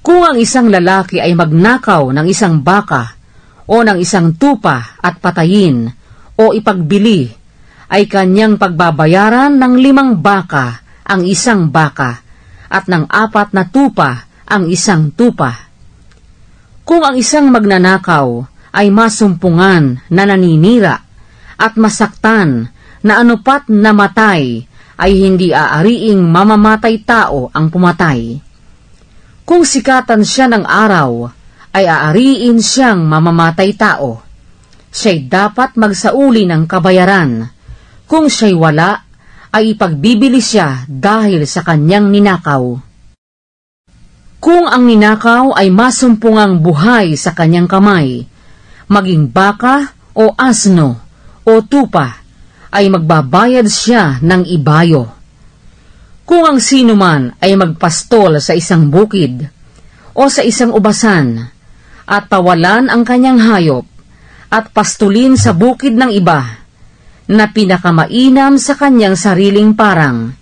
Kung ang isang lalaki ay magnakaw ng isang baka o ng isang tupa at patayin o ipagbili, ay kanyang pagbabayaran ng 5 baka ang isang baka at ng 4 na tupa ang isang tupa. Kung ang isang magnanakaw ay masumpungan na naninira at masaktan na anupat na matay, ay hindi aariing mamamatay tao ang pumatay. Kung sikatan siya ng araw, ay aariin siyang mamamatay tao. Siya'y dapat magsauli ng kabayaran. Kung siya'y wala, ay ipagbibili siya dahil sa kanyang ninakaw. Kung ang ninakaw ay masumpungang buhay sa kanyang kamay, maging baka o asno o tupa, ay magbabayad siya ng ibayo. Kung ang sino man ay magpastol sa isang bukid o sa isang ubasan at pawalan ang kanyang hayop at pastulin sa bukid ng iba na pinakamainam sa kanyang sariling parang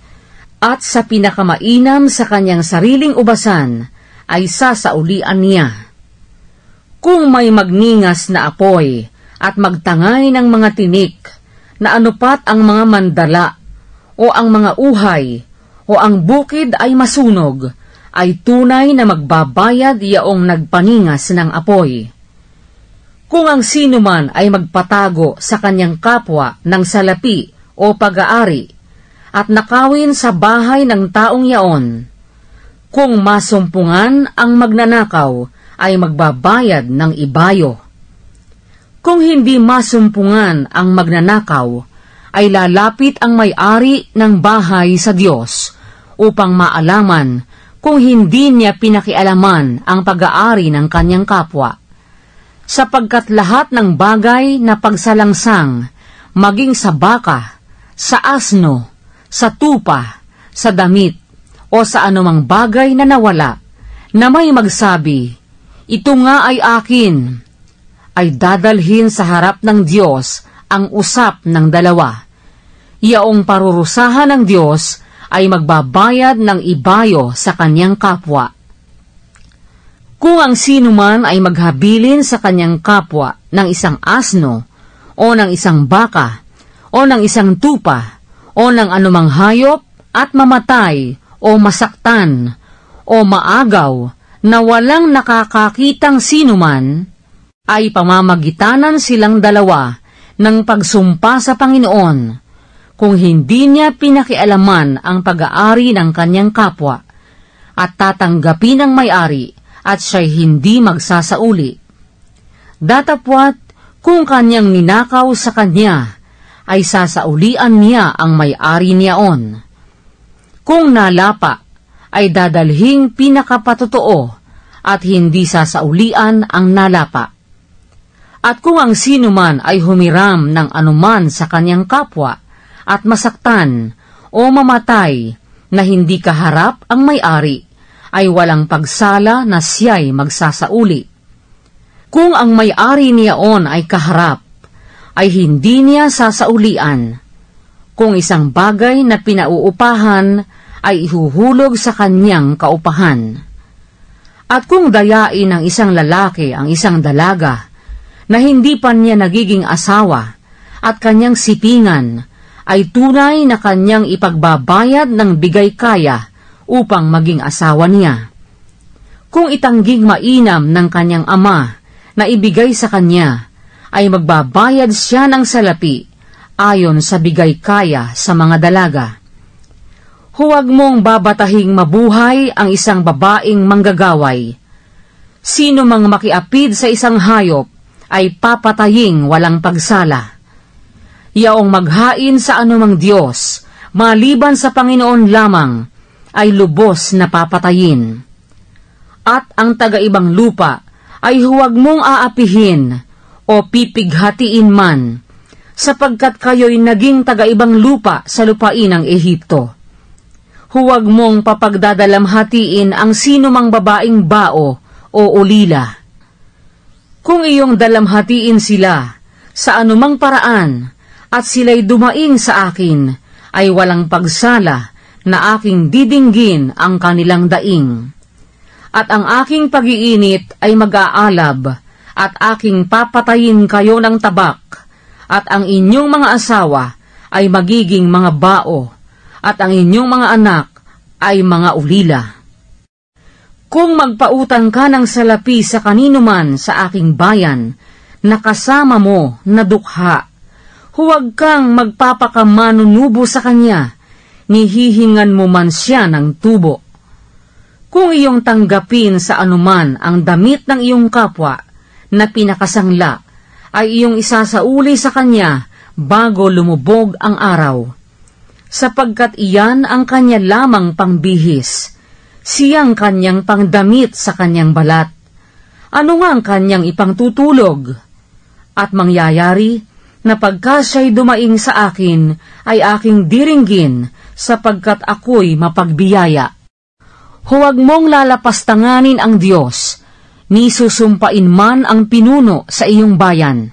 at sa pinakamainam sa kanyang sariling ubasan, ay sasaulian niya. Kung may magningas na apoy at magtangay ng mga tinik na anupat ang mga mandala o ang mga uhay o ang bukid ay masunog, ay tunay na magbabayad yaong nagpaningas ng apoy. Kung ang sino man ay magpatago sa kanyang kapwa ng salapi o pag-aari at nakawin sa bahay ng taong yaon, kung masumpungan ang magnanakaw, ay magbabayad ng ibayo. Kung hindi masumpungan ang magnanakaw, ay lalapit ang may-ari ng bahay sa Diyos upang maalaman kung hindi niya pinakialaman ang pag-aari ng kanyang kapwa. Sapagkat lahat ng bagay na pagsalangsang, maging sa baka, sa asno, sa tupa, sa damit, o sa anumang bagay na nawala, na may magsabi, ito nga ay akin, ay dadalhin sa harap ng Diyos ang usap ng dalawa. Yaong parurusahan ng Diyos ay magbabayad ng ibayo sa kanyang kapwa. Kung ang sino man ay maghabilin sa kanyang kapwa ng isang asno, o ng isang baka, o ng isang tupa, o ng anumang hayop at mamatay, o masaktan, o maagaw, na walang nakakakitang sino man, ay pamamagitanan silang dalawa ng pagsumpa sa Panginoon, kung hindi niya pinakialaman ang pag-aari ng kanyang kapwa, at tatanggapin ng may-ari, at siya'y hindi magsasauli. Datapwat, kung kanyang ninakaw sa kanya, ay sasaulian niya ang may-ari niyaon. Kung nalapa, ay dadalhing pinakapatotoo at hindi sasaulian ang nalapa. At kung ang sino man ay humiram ng anuman sa kanyang kapwa at masaktan o mamatay na hindi kaharap ang may-ari, ay walang pagsala na siya'y magsasauli. Kung ang may-ari niyaon ay kaharap, ay hindi niya sasaulian. Kung isang bagay na pinauupahan, ay ihuhulog sa kanyang kaupahan. At kung dayain ng isang lalaki ang isang dalaga, na hindi pa niya nagiging asawa, at kanyang sipingan, ay tunay na kanyang ipagbabayad ng bigay kaya upang maging asawa niya. Kung itangging mainam ng kanyang ama na ibigay sa kanya, ay magbabayad siya ng salapi ayon sa bigay kaya sa mga dalaga. Huwag mong babatahing mabuhay ang isang babaeng manggagaway. Sino mang makiapid sa isang hayop ay papataying walang pagsala. Yaong maghain sa anumang Diyos, maliban sa Panginoon lamang, ay lubos na papatayin. At ang taga-ibang lupa ay huwag mong aapihin o pipighatiin man, sapagkat kayo'y naging taga-ibang lupa sa lupain ng Ehipto. Huwag mong papagdadalamhatiin ang sino mang babaeng bao o ulila. Kung iyong dalamhatiin sila sa anumang paraan at sila'y dumaing sa akin, ay walang pagsala na aking didinggin ang kanilang daing. at ang aking pag-iinit ay mag-aalab, at aking papatayin kayo ng tabak, at ang inyong mga asawa ay magiging mga bao, at ang inyong mga anak ay mga ulila. Kung magpautang ka ng salapi sa kanino man sa aking bayan, na kasama mo na dukha, huwag kang magpapakamanunubo sa kanya, nihihingan mo man siya ng tubo. Kung iyong tanggapin sa anuman ang damit ng iyong kapwa na pinakasangla, ay iyong isasauli sa kanya bago lumubog ang araw. Sapagkat iyan ang kanya lamang pangbihis, siyang kanyang pangdamit sa kanyang balat. Ano nga ang kanyang ipangtutulog? At mangyayari na pagka siya'y dumaing sa akin, ay aking diringgin, sapagkat ako'y mapagbiyaya. Huwag mong lalapastanganin ang Diyos, ni susumpain man ang pinuno sa iyong bayan.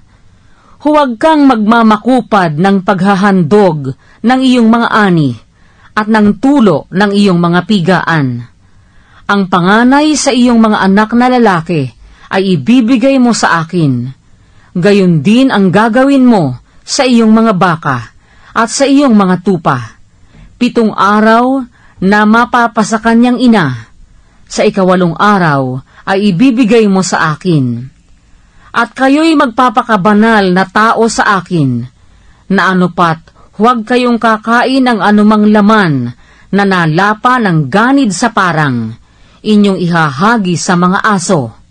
Huwag kang magmamakupad ng paghahandog ng iyong mga ani, at ng tulo ng iyong mga pigaan. Ang panganay sa iyong mga anak na lalaki ay ibibigay mo sa akin. Gayon din ang gagawin mo sa iyong mga baka at sa iyong mga tupa. 7 araw na mapapasa kanyang ina, sa 8 araw ay ibibigay mo sa akin. At kayo'y magpapakabanal na tao sa akin, na anupat huwag kayong kakain ng anumang laman na nalapa ng ganid sa parang, inyong ihahagi sa mga aso.